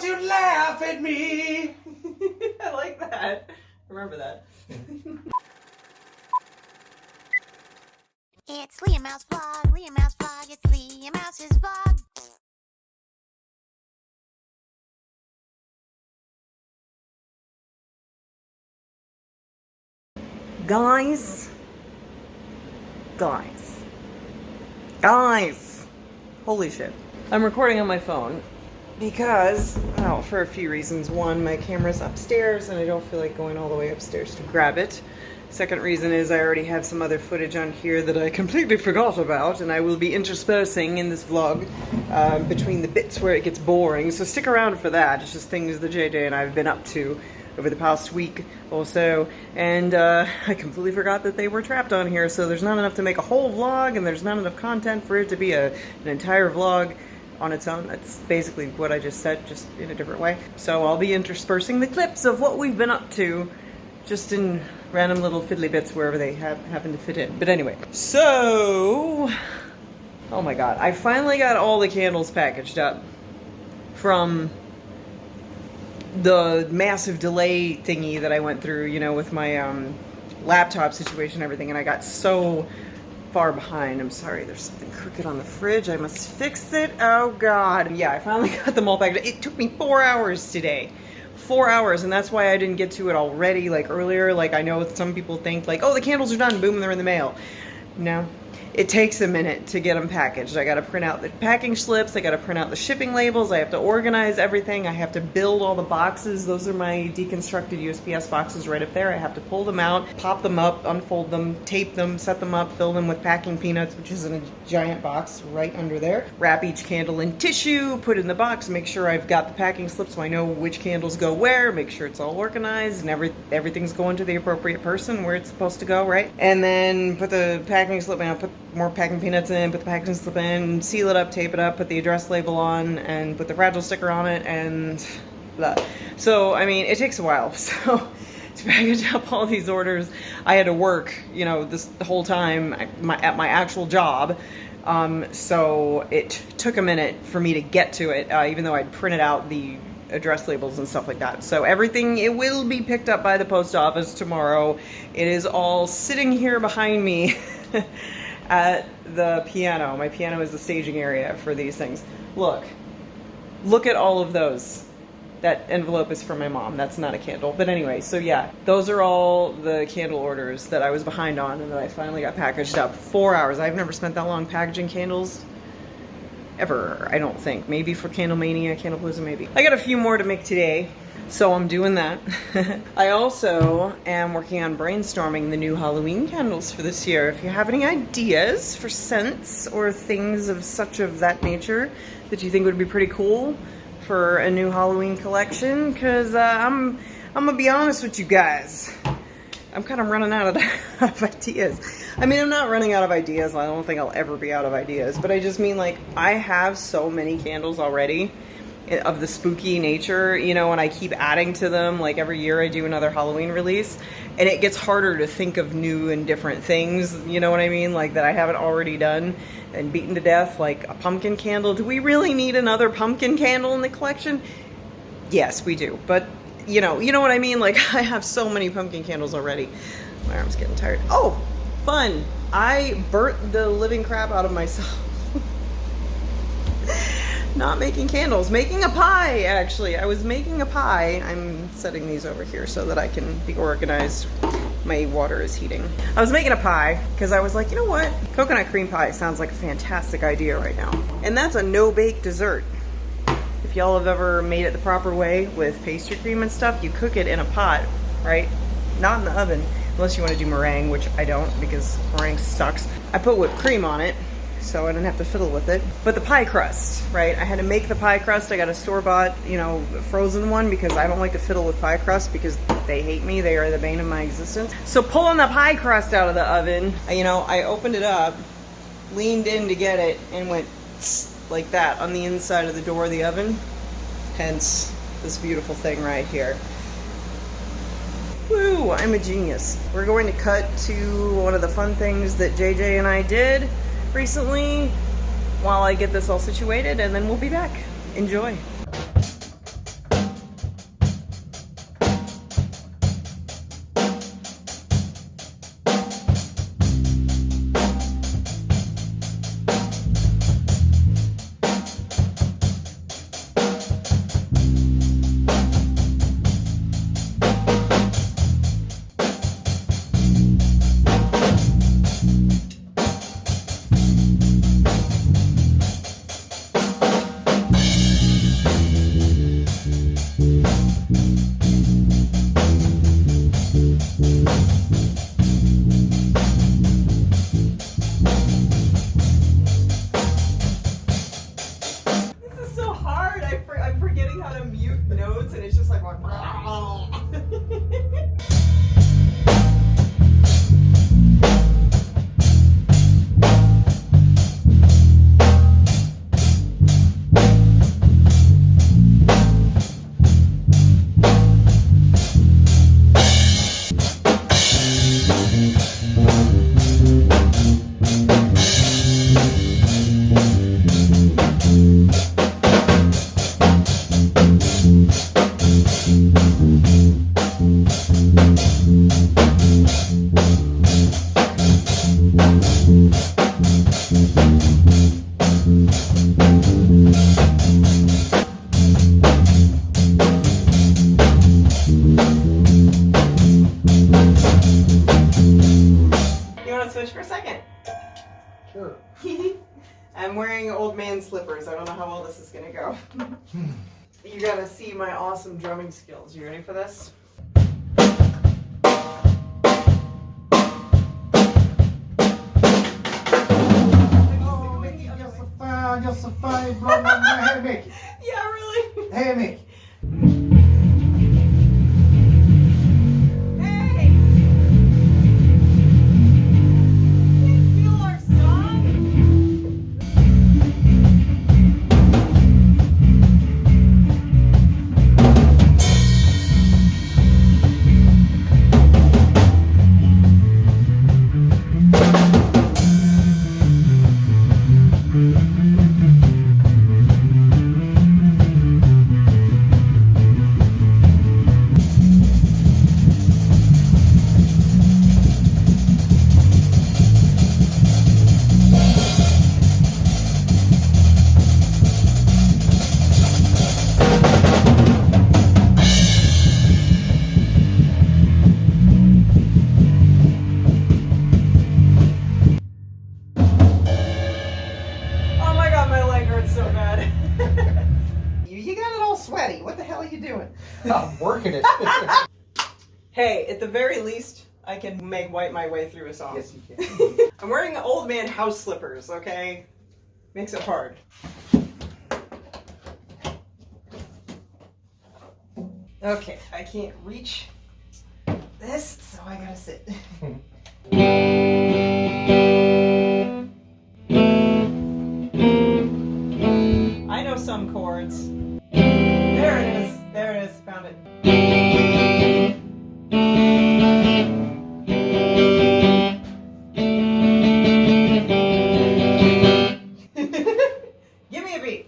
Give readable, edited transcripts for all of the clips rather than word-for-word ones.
you laugh at me? I like that. Remember that. It's LeahMouseVlog, LeahMouseVlog, it's LeahMouse's vlog. Guys, holy shit. I'm recording on my phone because, well, for a few reasons. One, my camera's upstairs and I don't feel like going all the way upstairs to grab it. Second reason is I already have some other footage on here that I completely forgot about, and I will be interspersing in this vlog between the bits where it gets boring, so stick around for that. It's just things that JJ and I have been up to over the past week or so, and I completely forgot that they were trapped on here, so there's not enough to make a whole vlog, and there's not enough content for it to be an entire vlog on its own. That's basically what I just said, just in a different way. So I'll be interspersing the clips of what we've been up to, just in random little fiddly bits wherever they happen to fit in. But anyway, so, oh my god, I finally got all the candles packaged up from the massive delay thingy that I went through, you know, with my laptop situation and everything, and I got so far behind. I'm sorry, there's something crooked on the fridge. I must fix it. Oh god. Yeah, I finally got them all packaged. It took me 4 hours today. 4 hours, and that's why I didn't get to it already, like earlier. Like, I know some people think like, oh, the candles are done, boom, they're in the mail. No, it takes a minute to get them packaged. I gotta print out the packing slips, I gotta print out the shipping labels, I have to organize everything, I have to build all the boxes. Those are my deconstructed USPS boxes right up there. I have to pull them out, pop them up, unfold them, tape them, set them up, fill them with packing peanuts, which is in a giant box right under there. Wrap each candle in tissue, put it in the box, make sure I've got the packing slip so I know which candles go where, make sure it's all organized and everything's going to the appropriate person where it's supposed to go, right? And then put the packing slip in, put more packing peanuts in, put the packing slip in, seal it up, tape it up, put the address label on, and put the fragile sticker on it, and blah. So, I mean, it takes a while. So, to package up all these orders, I had to work, you know, the whole time at my actual job. So it took a minute for me to get to it, even though I'd printed out the address labels and stuff like that. So everything, it will be picked up by the post office tomorrow. It is all sitting here behind me at the piano. My piano is the staging area for these things. Look at all of those. That envelope is for my mom. That's not a candle. But anyway, so yeah, those are all the candle orders that I was behind on and that I finally got packaged up. 4 hours. I've never spent that long packaging candles ever, I don't think. Maybe for Candlemania, Candlepalooza, maybe. I got a few more to make today, so I'm doing that. I also am working on brainstorming the new Halloween candles for this year. If you have any ideas for scents or things of such of that nature that you think would be pretty cool for a new Halloween collection, because I'm gonna be honest with you guys, I'm kind of running out of ideas. I mean, I'm not running out of ideas. I don't think I'll ever be out of ideas, but I just mean, like, I have so many candles already of the spooky nature, you know, and I keep adding to them. Like, every year I do another Halloween release, and it gets harder to think of new and different things, you know what I mean, like, that I haven't already done and beaten to death. Like a pumpkin candle. Do we really need another pumpkin candle in the collection? Yes, we do, but you know what I mean. Like, I have so many pumpkin candles already. My arm's getting tired. Oh, fun! I burnt the living crap out of myself. Not making candles, making a pie, actually. I was making a pie. I'm setting these over here so that I can be organized. My water is heating. I was making a pie because I was like, you know what? Coconut cream pie sounds like a fantastic idea right now. And that's a no-bake dessert. If y'all have ever made it the proper way with pastry cream and stuff, you cook it in a pot, right? Not in the oven, unless you want to do meringue, which I don't because meringue sucks. I put whipped cream on it, so I didn't have to fiddle with it. But the pie crust, right? I had to make the pie crust. I got a store-bought, you know, frozen one because I don't like to fiddle with pie crust because they hate me. They are the bane of my existence. So pulling the pie crust out of the oven, you know, I opened it up, leaned in to get it, and went tss, like that on the inside of the door of the oven. Hence this beautiful thing right here. Woo, I'm a genius. We're going to cut to one of the fun things that JJ and I did recently while I get this all situated, and then we'll be back. Enjoy. and it's just like going. Switch for a second. Sure. I'm wearing old man slippers. I don't know how well this is gonna go. You gotta see my awesome drumming skills. You ready for this? Oh, Mickey, just a fine blow my hair, Mickey. Yeah, really. Hey, Mickey. You got it all sweaty. What the hell are you doing? I'm working it. Hey, at the very least, I can wipe my way through a song. Yes, you can. I'm wearing old man house slippers, okay? Makes it hard. Okay, I can't reach this, so I gotta sit. I know some chords. There it is. There it is. Found it. Give me a beat.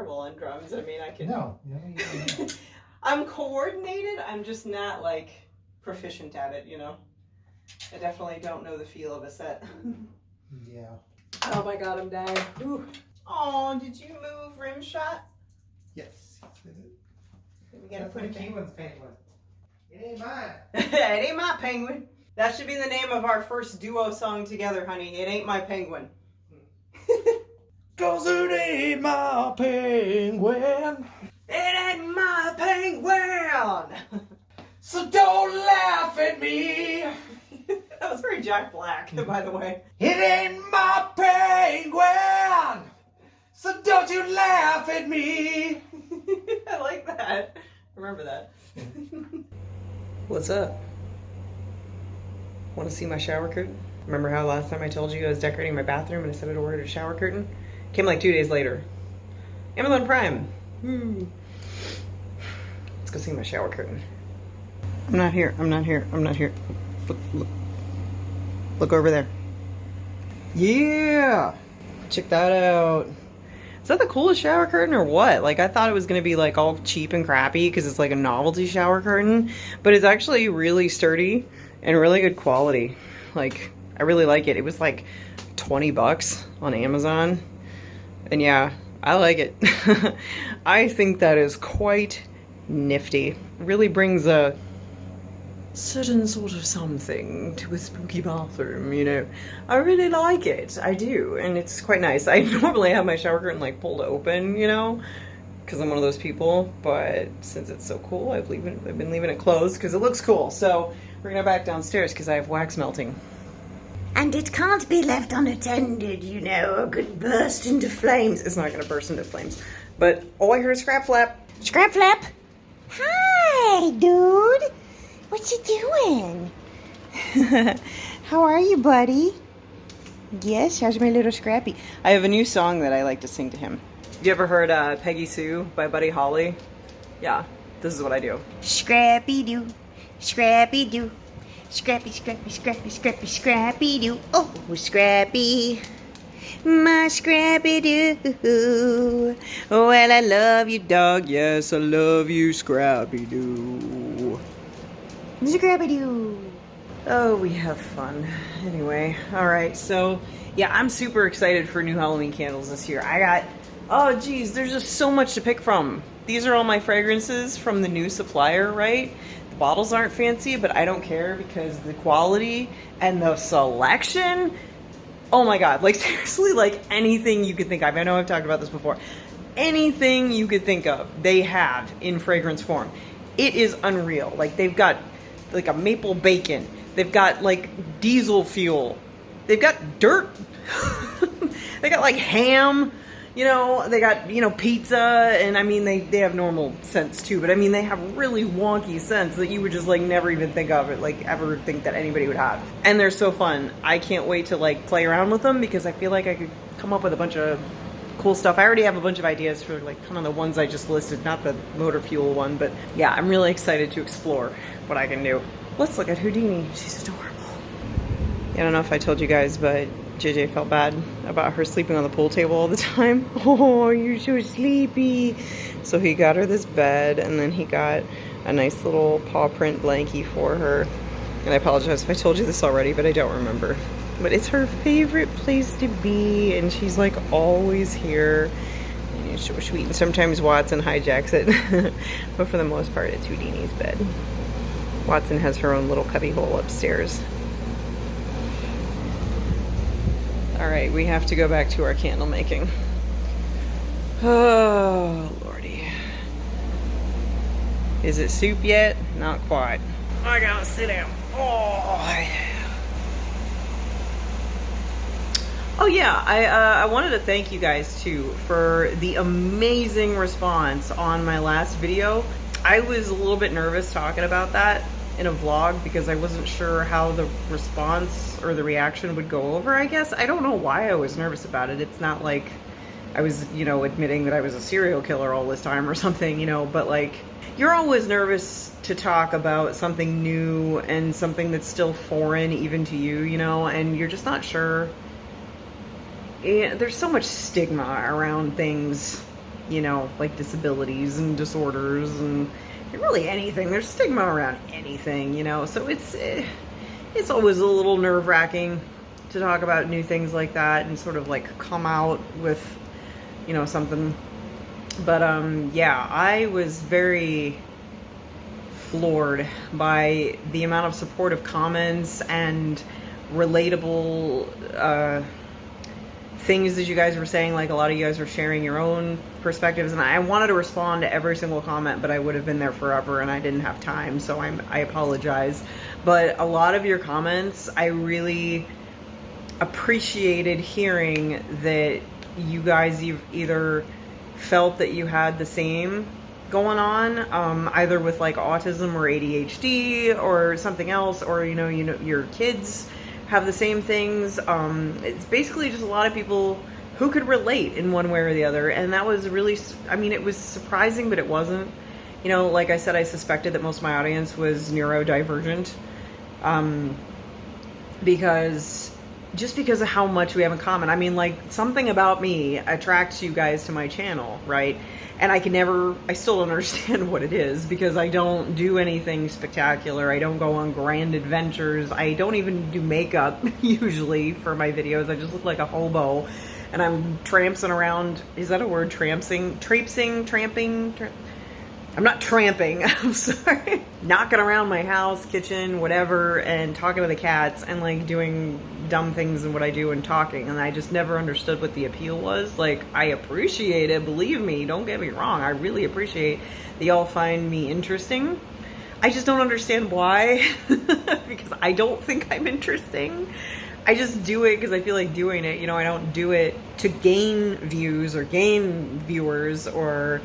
terrible on drums. I mean, I can. No. I'm coordinated. I'm just not like proficient at it, you know. I definitely don't know the feel of a set. Yeah. Oh my god, I'm dying. Ooh. Oh, did you move rim shot? Yes. We gotta put it penguin's penguin. It ain't mine. It ain't my penguin. That should be the name of our first duo song together, honey. It ain't my penguin. 'Cause it ain't my penguin. It ain't my penguin. So don't laugh at me. That was very Jack Black, by the way. It ain't my penguin. So don't you laugh at me. I like that. Remember that. What's up? Want to see my shower curtain? Remember how last time I told you I was decorating my bathroom and I said I'd ordered a shower curtain? Came like 2 days later. Amazon Prime. Woo. Let's go see my shower curtain. I'm not here. I'm not here. I'm not here. Look, look. Look over there. Yeah. Check that out. Is that the coolest shower curtain or what? Like, I thought it was going to be like all cheap and crappy because it's like a novelty shower curtain, but it's actually really sturdy and really good quality. Like, I really like it. It was like 20 bucks on Amazon. And yeah, I like it. I think that is quite nifty. It really brings a certain sort of something to a spooky bathroom, you know. I really like it. I do. And it's quite nice. I normally have my shower curtain like pulled open, you know, because I'm one of those people. But since it's so cool, I've been leaving it closed because it looks cool. So we're going to back downstairs because I have wax melting. And it can't be left unattended, you know, or could burst into flames. It's not going to burst into flames. But, oh, I heard a scrap flap. Scrap flap. Hi, dude. What you doing? How are you, buddy? Yes, how's my little Scrappy? I have a new song that I like to sing to him. You ever heard Peggy Sue by Buddy Holly? Yeah, this is what I do. Scrappy doo, Scrappy doo. Scrappy, Scrappy, Scrappy, Scrappy, Scrappy doo. Oh, Scrappy. My Scrappy doo. Well, I love you, dog. Yes, I love you, Scrappy Doo. Scrappy doo. Oh, we have fun. Anyway, all right. So, yeah, I'm super excited for new Halloween candles this year. I got, oh, geez, there's just so much to pick from. These are all my fragrances from the new supplier, right? The bottles aren't fancy, but I don't care because the quality and the selection, oh my God, like seriously, like anything you could think of. I know I've talked about this before. Anything you could think of, they have in fragrance form. It is unreal. Like they've got like a maple bacon. They've got like diesel fuel. They've got dirt. They got like ham. You know, they got, you know, pizza, and I mean, they have normal scents too, but I mean, they have really wonky scents that you would just like never even think of it, like ever think that anybody would have. And they're so fun. I can't wait to like play around with them because I feel like I could come up with a bunch of cool stuff. I already have a bunch of ideas for like kind of the ones I just listed, not the motor fuel one, but yeah, I'm really excited to explore what I can do. Let's look at Houdini. She's adorable. I don't know if I told you guys, but JJ felt bad about her sleeping on the pool table all the time. Oh, you're so sleepy. So he got her this bed, and then he got a nice little paw print blankie for her. And I apologize if I told you this already, but I don't remember. But it's her favorite place to be, and she's like always here. And she's so sweet. And sometimes Watson hijacks it, but for the most part, it's Houdini's bed. Watson has her own little cubby hole upstairs. All right, we have to go back to our candle making. Oh, Lordy. Is it soup yet? Not quite. I gotta sit down. Oh yeah, I wanted to thank you guys too for the amazing response on my last video. I was a little bit nervous talking about that in a vlog because I wasn't sure how the response or the reaction would go over, I guess. I don't know why I was nervous about it. It's not like I was, you know, admitting that I was a serial killer all this time or something, you know, but like, you're always nervous to talk about something new and something that's still foreign even to you, you know, and you're just not sure. And there's so much stigma around things, you know, like disabilities and disorders and really anything. There's stigma around anything, you know, so it's always a little nerve-wracking to talk about new things like that and sort of like come out with, you know, something. But yeah, I was very floored by the amount of supportive comments and relatable things that you guys were saying. Like, a lot of you guys were sharing your own perspectives, and I wanted to respond to every single comment, but I would have been there forever and I didn't have time, so I apologize. But a lot of your comments, I really appreciated hearing that you guys either felt that you had the same going on, either with like autism or ADHD or something else, or you know your kids have the same things. It's basically just a lot of people who could relate in one way or the other, and that was really, I mean, it was surprising, but it wasn't. You know, like I said, I suspected that most of my audience was neurodivergent, because of how much we have in common. I mean, like, something about me attracts you guys to my channel, right? And I still don't understand what it is, because I don't do anything spectacular. I don't go on grand adventures. I don't even do makeup usually for my videos. I just look like a hobo, and I'm tramping around. Is that a word? Tramping? I'm not tramping, I'm sorry. Knocking around my house, kitchen, whatever, and talking to the cats and like doing dumb things and what I do and talking. And I just never understood what the appeal was. Like, I appreciate it, believe me, don't get me wrong. I really appreciate that y'all find me interesting. I just don't understand why, because I don't think I'm interesting. I just do it because I feel like doing it. You know, I don't do it to gain views or gain viewers or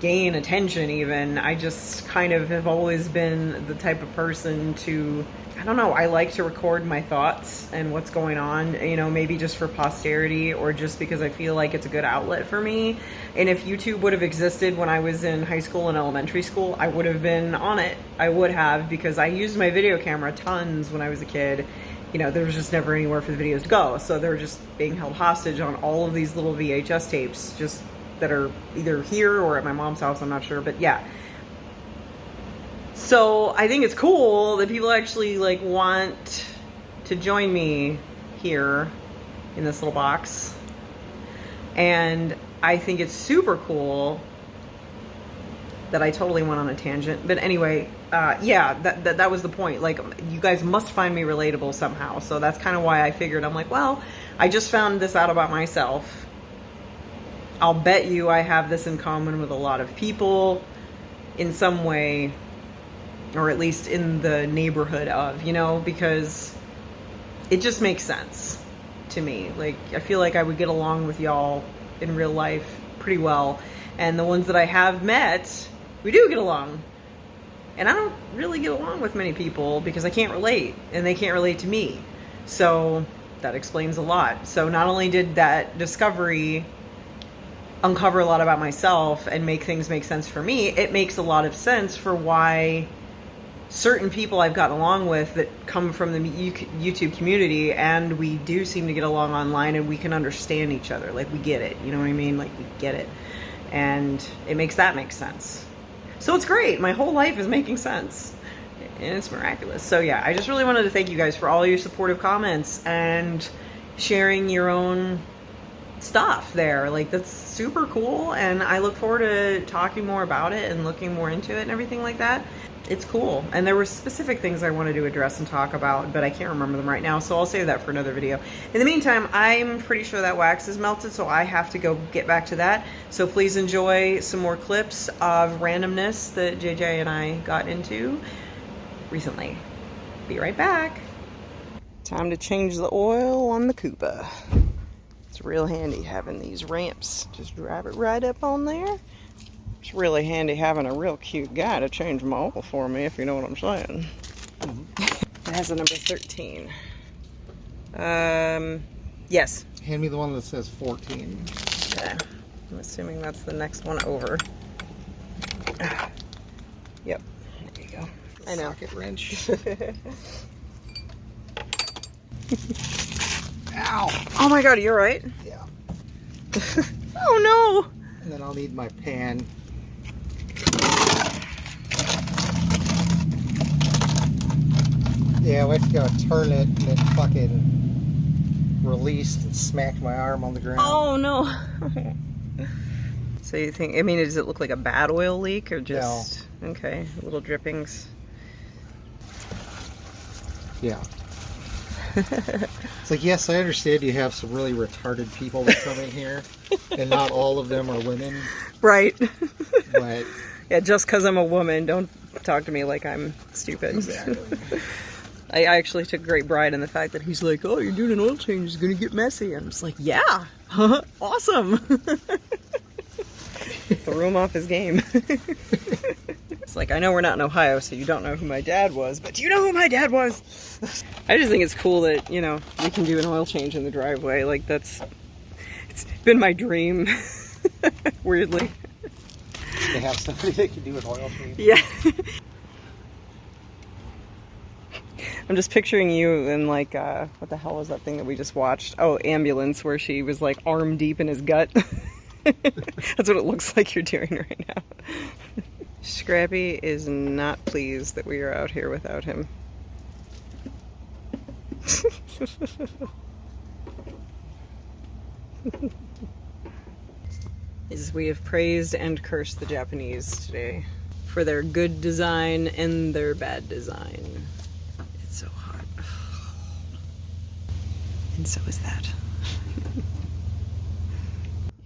gain attention even. I just kind of have always been the type of person to, I don't know, I like to record my thoughts and what's going on, you know, maybe just for posterity or just because I feel like it's a good outlet for me. And if YouTube would have existed when I was in high school and elementary school, I would have been on it. I would have, because I used my video camera tons when I was a kid. You know, there was just never anywhere for the videos to go. So they were just being held hostage on all of these little VHS tapes, just that are either here or at my mom's house, I'm not sure, but yeah. So I think it's cool that people actually like want to join me here in this little box. And I think it's super cool that I totally went on a tangent. But anyway, yeah, that was the point. Like, you guys must find me relatable somehow. So that's kind of why I figured, I'm like, well, I just found this out about myself. I'll bet you I have this in common with a lot of people in some way, or at least in the neighborhood of, you know, because it just makes sense to me. Like, I feel like I would get along with y'all in real life pretty well. And the ones that I have met, we do get along. And I don't really get along with many people because I can't relate, and they can't relate to me. So that explains a lot. So not only did that discovery uncover a lot about myself and make things make sense for me, it makes a lot of sense for why certain people I've gotten along with that come from the YouTube community, and we do seem to get along online, and we can understand each other. Like, we get it, you know what I mean? Like, we get it. And it makes that make sense. So it's great. My whole life is making sense, and it's miraculous. So yeah, I just really wanted to thank you guys for all your supportive comments and sharing your own stuff there. Like, that's super cool, and I look forward to talking more about it and looking more into it and everything like that. It's cool. And there were specific things I wanted to address and talk about, but I can't remember them right now, so I'll save that for another video. In the meantime, I'm pretty sure that wax is melted, so I have to go get back to that. So please enjoy some more clips of randomness that JJ and I got into recently. Be right back. Time to change the oil on the Koopa. It's real handy having these ramps. Just drive it right up on there. It's really handy having a real cute guy to change my oil for me, if you know what I'm saying. It has a number 13. Yes. Hand me the one that says 14. Yeah. I'm assuming that's the next one over. Yep. There you go. I know. Socket wrench. Ow. Oh my god, are you alright? Yeah. Oh no! And then I'll need my pan. Yeah, I went to go turn it and it fucking released and smacked my arm on the ground. Oh no. So you think, I mean, does it look like a bad oil leak or just, no. Okay, little drippings? Yeah. It's like, yes, I understand you have some really retarded people that come in here, and not all of them are women. Right. But yeah, just because I'm a woman, don't talk to me like I'm stupid. Exactly. I actually took great pride in the fact that he's like, oh, you're doing an oil change, it's gonna get messy. I'm just like, yeah, awesome. Threw him off his game. It's like, I know we're not in Ohio, so you don't know who my dad was, but do you know who my dad was? I just think it's cool that, you know, we can do an oil change in the driveway. Like, it's been my dream, weirdly. To have somebody that can do an oil change. Yeah. I'm just picturing you in, like, what the hell was that thing that we just watched? Oh, Ambulance, where she was, like, arm deep in his gut. That's what it looks like you're doing right now. Scrappy is not pleased that we are out here without him. We have praised and cursed the Japanese today for their good design and their bad design. It's so hot. And so is that.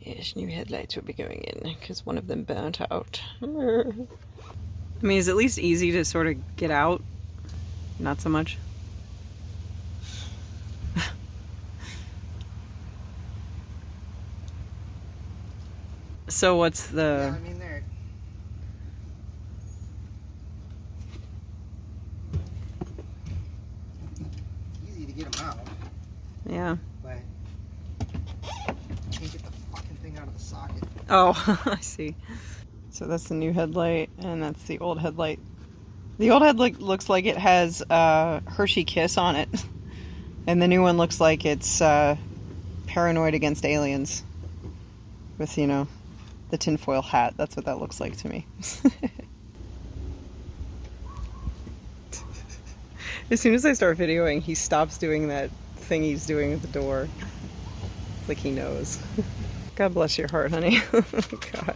Yes, new headlights will be going in because one of them burnt out. I mean, it's at least easy to sort of get out. Not so much. So what's the... Yeah, I mean, they're... easy to get them out. Yeah. But can't get the fucking thing out of the socket. Oh, I see. So that's the new headlight, and that's the old headlight. The old headlight looks like it has Hershey Kiss on it. And the new one looks like it's Paranoid Against Aliens. With, you know, the tinfoil hat. That's what that looks like to me. As soon as I start videoing, he stops doing that thing he's doing at the door. It's like he knows. God bless your heart, honey. Oh, God.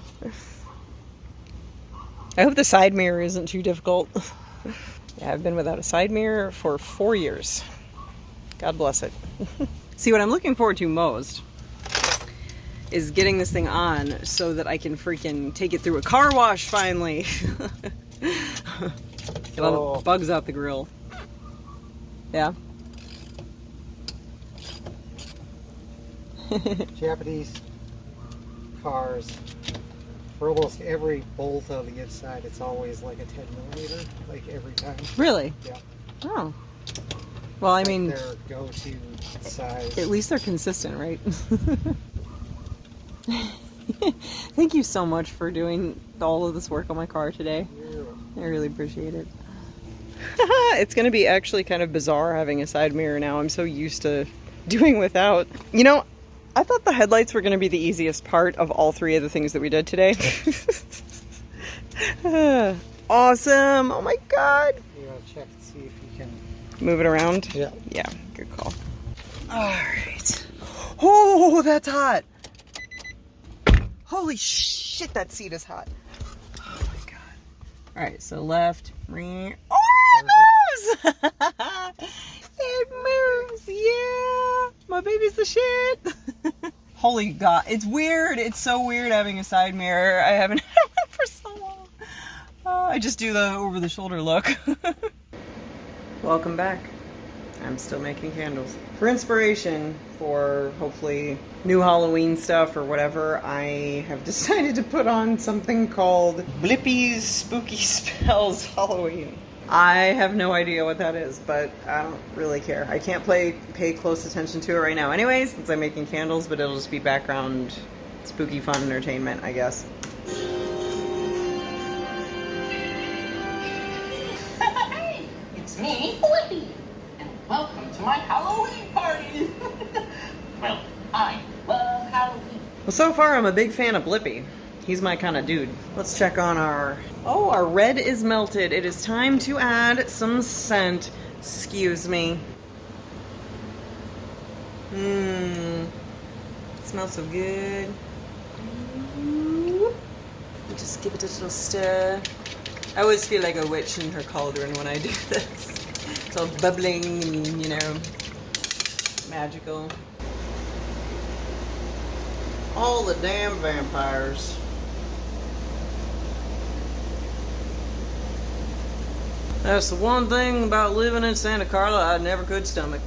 I hope the side mirror isn't too difficult. Yeah, I've been without a side mirror for 4 years. God bless it. See, what I'm looking forward to most is getting this thing on so that I can freaking take it through a car wash finally. Get all the bugs out the grill. Yeah. Japanese cars, for almost every bolt on the inside, it's always like a 10mm, like every time. Really? Yeah. Oh. Well, I mean, their go-to size. At least they're consistent, right? Thank you so much for doing all of this work on my car today. I really appreciate it. It's going to be actually kind of bizarre having a side mirror now. I'm so used to doing without. You know, I thought the headlights were going to be the easiest part of all three of the things that we did today. Awesome. Oh my God. You want to check and see if you can move it around? Yeah. Yeah, good call. All right. Oh, that's hot. Holy shit, that seat is hot. Oh my God. All right, so left. Oh, it moves! It moves, yeah. My baby's the shit. Holy God, it's weird. It's so weird having a side mirror. I haven't had one for so long. I just do the over-the-shoulder look. Welcome back. I'm still making candles. For inspiration for hopefully new Halloween stuff or whatever, I have decided to put on something called Blippi's Spooky Spells Halloween. I have no idea what that is, but I don't really care. I can't pay close attention to it right now anyways, since I'm making candles, but it'll just be background spooky fun entertainment, I guess. Hey, it's me, Blippi, and welcome to my Halloween party. Well, I love Halloween. Well, so far I'm a big fan of Blippi. He's my kind of dude. Let's check on our... Oh, our red is melted. It is time to add some scent. Excuse me. Mmm. Smells so good. Just give it a little stir. I always feel like a witch in her cauldron when I do this. It's all bubbling and, you know, magical. All the damn vampires. That's the one thing about living in Santa Carla I never could stomach.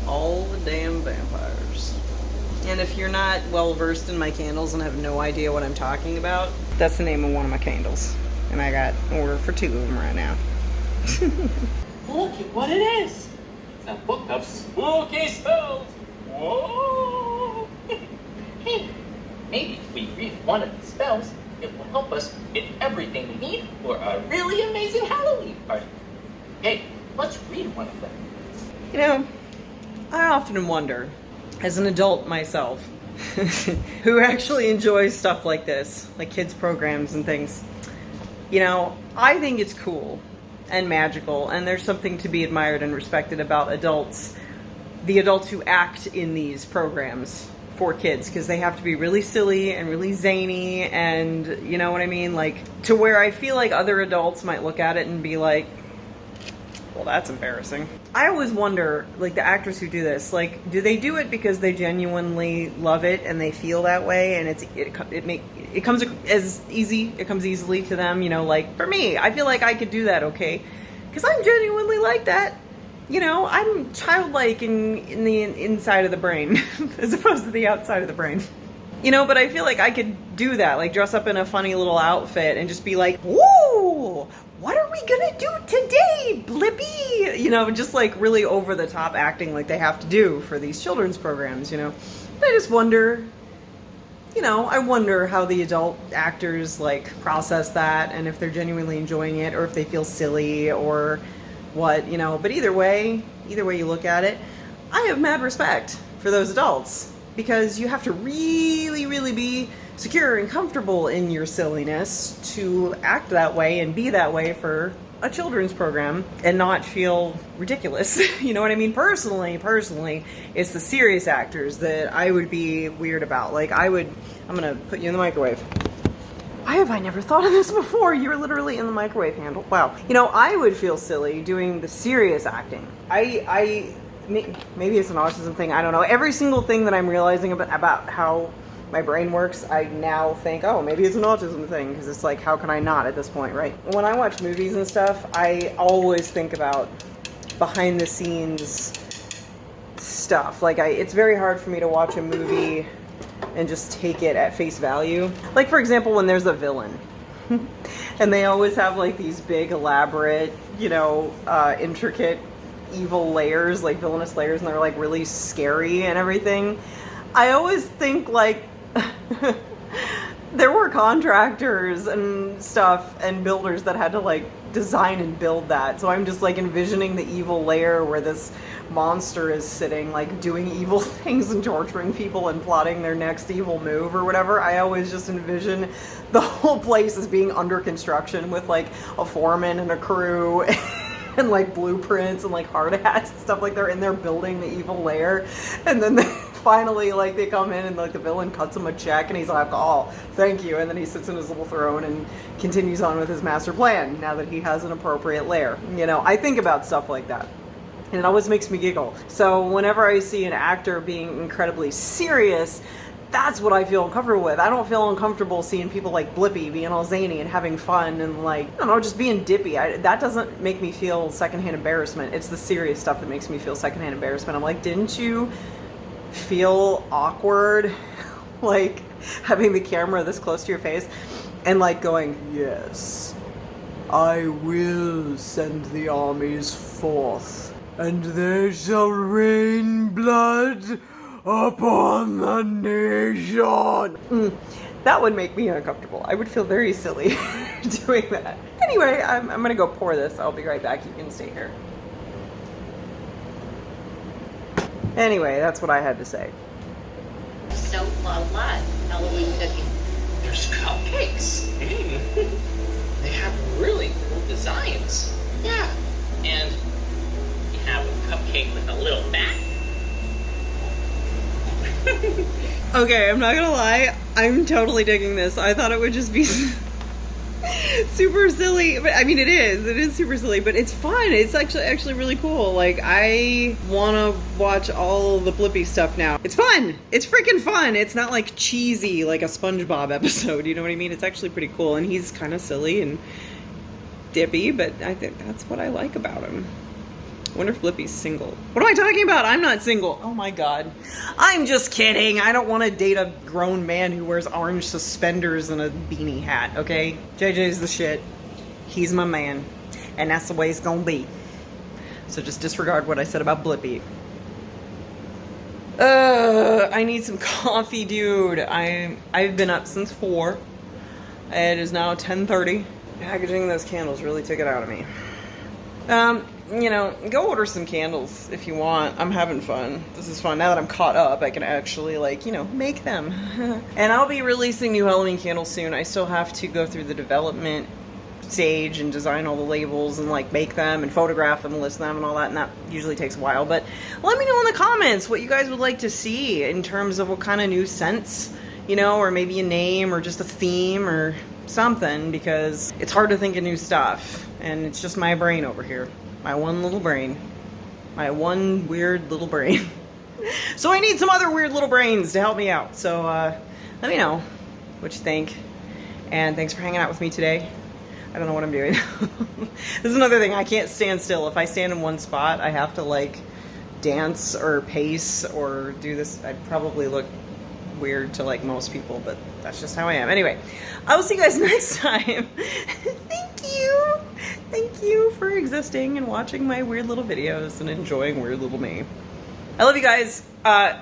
All the damn vampires. And if you're not well versed in my candles and have no idea what I'm talking about, that's the name of one of my candles. And I got an order for 2 of them right now. Look at what it is. It's a book of spooky spells. Whoa! Hey, maybe if we read one of the spells, it will help us get everything we need for a really amazing Halloween party. Hey, let's read one of them. You know, I often wonder, as an adult myself, who actually enjoys stuff like this, like kids programs and things. You know, I think it's cool and magical, and there's something to be admired and respected about adults, the adults who act in these programs for kids, because they have to be really silly and really zany, and you know what I mean, like, to where I feel like other adults might look at it and be like, well, that's embarrassing. I always wonder, like, the actors who do this, like, do they do it because they genuinely love it and they feel that way, and it comes as easy, it comes easily to them, you know, like, for me, I feel like I could do that, okay, because I'm genuinely like that. You know, I'm childlike in the inside of the brain as opposed to the outside of the brain. You know, but I feel like I could do that, like dress up in a funny little outfit and just be like, whoa, what are we gonna do today, Blippi? You know, just like really over the top acting like they have to do for these children's programs, you know. But I just wonder, you know, I wonder how the adult actors like process that, and if they're genuinely enjoying it or if they feel silly or what, you know. But either way you look at it, I have mad respect for those adults, because you have to really, really be secure and comfortable in your silliness to act that way and be that way for a children's program and not feel ridiculous. You know what I mean? Personally, it's the serious actors that I would be weird about. Like, I'm gonna put you in the microwave. Why have I never thought of this before? You're literally in the microwave handle. Wow. You know, I would feel silly doing the serious acting. Maybe it's an autism thing, I don't know. Every single thing that I'm realizing about how my brain works, I now think, oh, maybe it's an autism thing, because it's like, how can I not at this point, right? When I watch movies and stuff, I always think about behind the scenes stuff. Like, it's very hard for me to watch a movie and just take it at face value. Like, for example, when there's a villain and they always have like these big elaborate, you know, intricate evil layers, like villainous layers, and they're like really scary and everything. I always think like there were contractors and stuff and builders that had to like design and build that. So I'm just like envisioning the evil layer where this monster is sitting, like doing evil things and torturing people and plotting their next evil move or whatever. I always just envision the whole place as being under construction with like a foreman and a crew and like blueprints and like hard hats and stuff, like they're in there building the evil lair, and then they finally, like, they come in and like the villain cuts him a check and he's like, oh, thank you, and then he sits in his little throne and continues on with his master plan now that he has an appropriate lair. You know, I think about stuff like that and it always makes me giggle. So whenever I see an actor being incredibly serious, that's what I feel uncomfortable with. I don't feel uncomfortable seeing people like Blippi being all zany and having fun and like, I don't know, just being dippy. That doesn't make me feel secondhand embarrassment. It's the serious stuff that makes me feel secondhand embarrassment. I'm like, didn't you feel awkward like having the camera this close to your face and like going, yes, I will send the armies forth and they shall rain blood upon the nation. That would make me uncomfortable. I would feel very silly doing that. Anyway, I'm gonna go pour this. I'll be right back. You can stay here. Anyway, that's what I had to say. So, what? Halloween cookie. There's cupcakes. They have really cool designs. Yeah. And you have a cupcake with a little bat. Okay, I'm not gonna lie, I'm totally digging this. I thought it would just be super silly, but I mean it is super silly, but it's fun. It's actually really cool. Like, I want to watch all the Blippi stuff now. It's fun. It's freaking fun. It's not like cheesy like a SpongeBob episode, you know what I mean? It's actually pretty cool, and he's kind of silly and dippy, but I think that's what I like about him. I wonder if Blippi's single. What am I talking about? I'm not single. Oh my god. I'm just kidding. I don't want to date a grown man who wears orange suspenders and a beanie hat, okay? JJ's the shit. He's my man. And that's the way it's gonna be. So just disregard what I said about Blippi. I need some coffee, dude. I've been up since 4. It is now 10:30. Packaging those candles really took it out of me. You know, go order some candles if you want. I'm having fun. This is fun. Now that I'm caught up, I can actually, like, you know, make them. And I'll be releasing new Halloween candles soon. I still have to go through the development stage and design all the labels and, like, make them and photograph them and list them and all that, and that usually takes a while. But let me know in the comments what you guys would like to see in terms of what kind of new scents, you know, or maybe a name or just a theme or something, because it's hard to think of new stuff, and it's just my brain over here. My one little brain. My one weird little brain. So I need some other weird little brains to help me out. So let me know what you think. And thanks for hanging out with me today. I don't know what I'm doing. This is another thing. I can't stand still. If I stand in one spot, I have to, like, dance or pace or do this. I'd probably look weird to, like, most people, but that's just how I am. Anyway, I will see you guys next time. Thank you for existing and watching my weird little videos and enjoying weird little me. I love you guys.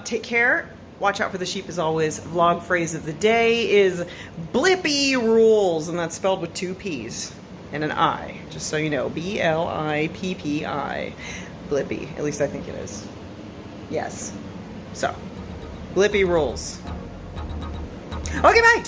Take care. Watch out for the sheep as always. Vlog phrase of the day is Blippi rules, and that's spelled with 2 P's and an I, just so you know. B-L-I-P-P-I. Blippi. At least I think it is. Yes. So, Blippi rules. Okay, bye.